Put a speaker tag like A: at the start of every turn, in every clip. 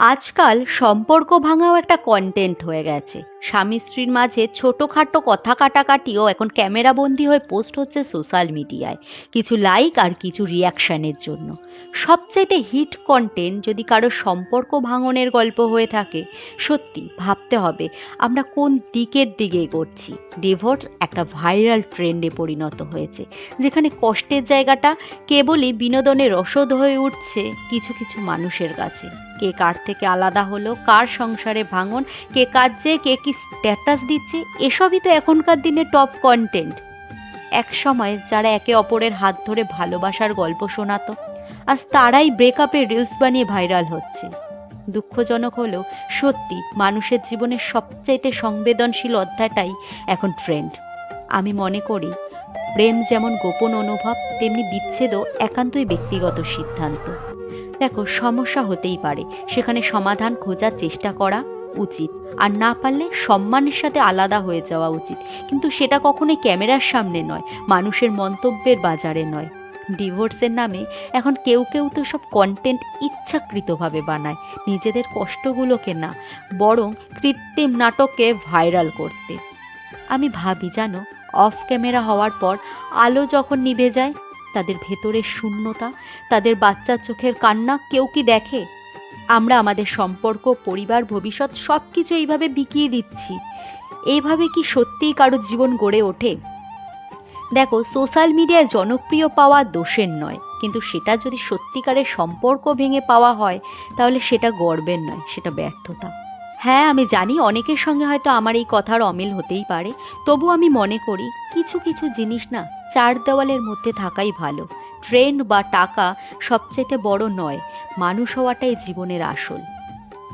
A: আজকাল সম্পর্ক ভাঙাও একটা কন্টেন্ট হয়ে গেছে। স্বামী স্ত্রীর মাঝে ছোটোখাটো কথা কাটাকাটিও এখন ক্যামেরাবন্দি হয়ে পোস্ট হচ্ছে সোশ্যাল মিডিয়ায়, কিছু লাইক আর কিছু রিয়াকশানের জন্য। সবচাইতে হিট কন্টেন্ট যদি কারো সম্পর্ক ভাঙনের গল্প হয়ে থাকে, সত্যি ভাবতে হবে আমরা কোন দিকে এগোচ্ছি। ডিভোর্স একটা ভাইরাল ট্রেন্ডে পরিণত হয়েছে, যেখানে কষ্টের জায়গাটা কেবলই বিনোদনের রসদ হয়ে উঠছে কিছু কিছু মানুষের কাছে। কে কার থেকে আলাদা হলো, কার সংসারে ভাঙন, কে কাজে, কে কি স্ট্যাটাস দিচ্ছে, এসবই তো এখনকার দিনে টপ কন্টেন্ট। এক সময় যারা একে অপরের হাত ধরে ভালোবাসার গল্প শোনাতো, আজ তারাই ব্রেকআপের রিলস বানিয়ে ভাইরাল হচ্ছে। দুঃখজনক হলেও সত্যি, মানুষের জীবনের সবচাইতে সংবেদনশীল অধ্যায়টাই এখন ট্রেন্ড। আমি মনে করি প্রেম যেমন গোপন অনুভব, তেমনি বিচ্ছেদও একান্তই ব্যক্তিগত সিদ্ধান্ত। দেখো, সমস্যা হতেই পারে, সেখানে সমাধান খোঁজার চেষ্টা করা উচিত, আর না পারলে সম্মানের সাথে আলাদা হয়ে যাওয়া উচিত। কিন্তু সেটা কখনোই ক্যামেরার সামনে নয়, মানুষের মন্তব্যের বাজারে নয়। ডিভোর্সের নামে এখন কেউ কেউ তো সব কন্টেন্ট ইচ্ছাকৃতভাবে বানায়, নিজেদের কষ্টগুলোকে না, বরং কৃত্রিম নাটককে ভাইরাল করতে। আমি ভাবি, জানো, অফ ক্যামেরা হওয়ার পর আলো যখন নিভে যায়, তাদের ভেতরের শূন্যতা, তাদের বাচ্চার চোখের কান্না কেউ কি দেখে? আমরা আমাদের সম্পর্ক, পরিবার, ভবিষ্যৎ সব কিছু এইভাবে বিকিয়ে দিচ্ছি। এইভাবে কি সত্যিই কারো জীবন গড়ে ওঠে? দেখো, সোশ্যাল মিডিয়ায় জনপ্রিয় পাওয়া দোষের নয়, কিন্তু সেটা যদি সত্যিকারের সম্পর্ক ভেঙে পাওয়া হয়, তাহলে সেটা গর্বের নয়, সেটা ব্যর্থতা। হ্যাঁ, আমি জানি অনেকের সঙ্গে হয়তো আমার এই কথার অমিল হতেই পারে, তবু আমি মনে করি কিছু কিছু জিনিস না চার দেওয়ালের মধ্যে থাকাই ভালো। ট্রেন্ড বা টাকা সবচেয়ে বড় নয়, মানুষ হওয়াটাই জীবনের আসল।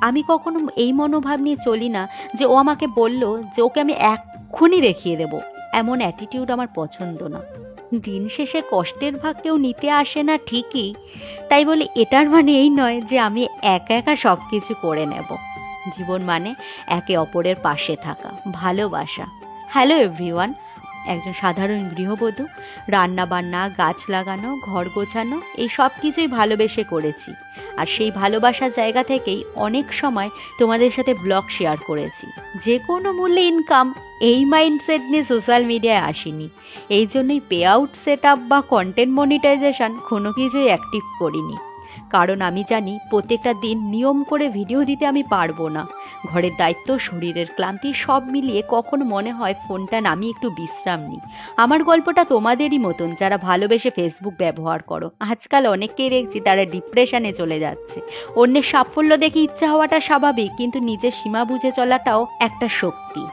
A: আমি কখনো এই মনোভাব নিয়ে চলি না যে ও আমাকে বলল যে ওকে আমি এক্ষুনি দেখিয়ে দেব, এমন অ্যাটিটিউড আমার পছন্দ না। দিন শেষে কষ্টের ভাগ কেউ নিতে আসে না ঠিকই, তাই বলে এটার মানে এই নয় যে আমি একা একা সব কিছু করে নেব। জীবন মানে একে অপরের পাশে থাকা, ভালোবাসা। হ্যালো এভরিওয়ান, একজন সাধারণ গৃহবধূ, রান্না বান্না, গাছ লাগানো, ঘর গোছানো, এই সব কিছুই ভালোবেসে করেছি। আর সেই ভালোবাসার জায়গা থেকেই অনেক সময় তোমাদের সাথে ব্লগ শেয়ার করেছি। যে কোনো মূল্যে ইনকাম, এই মাইন্ডসেট নিয়ে সোশ্যাল মিডিয়ায় আসিনি। এই জন্যই পে আউট সেট আপ বা কন্টেন্ট মনিটাইজেশন কোনো কিছুই অ্যাক্টিভ করিনি। কারণ আমি জানি প্রত্যেকটা দিন নিয়ম করে ভিডিও দিতে আমি পারবো না। ঘরের দায়িত্ব, শরীরের ক্লান্তি সব মিলিয়ে কখনো মনে হয় ফোনটা নামিয়ে একটু বিশ্রাম নিই। আমার গল্পটা তোমাদেরই মতন, যারা ভালোবেসে ফেসবুক ব্যবহার করো। আজকাল অনেককেই দেখছি তারা ডিপ্রেশনে চলে যাচ্ছে। অন্যের সাফল্য দেখে ইচ্ছা হওয়াটা স্বাভাবিক, কিন্তু নিজের সীমা বুঝে চলাটাও একটা শক্তি।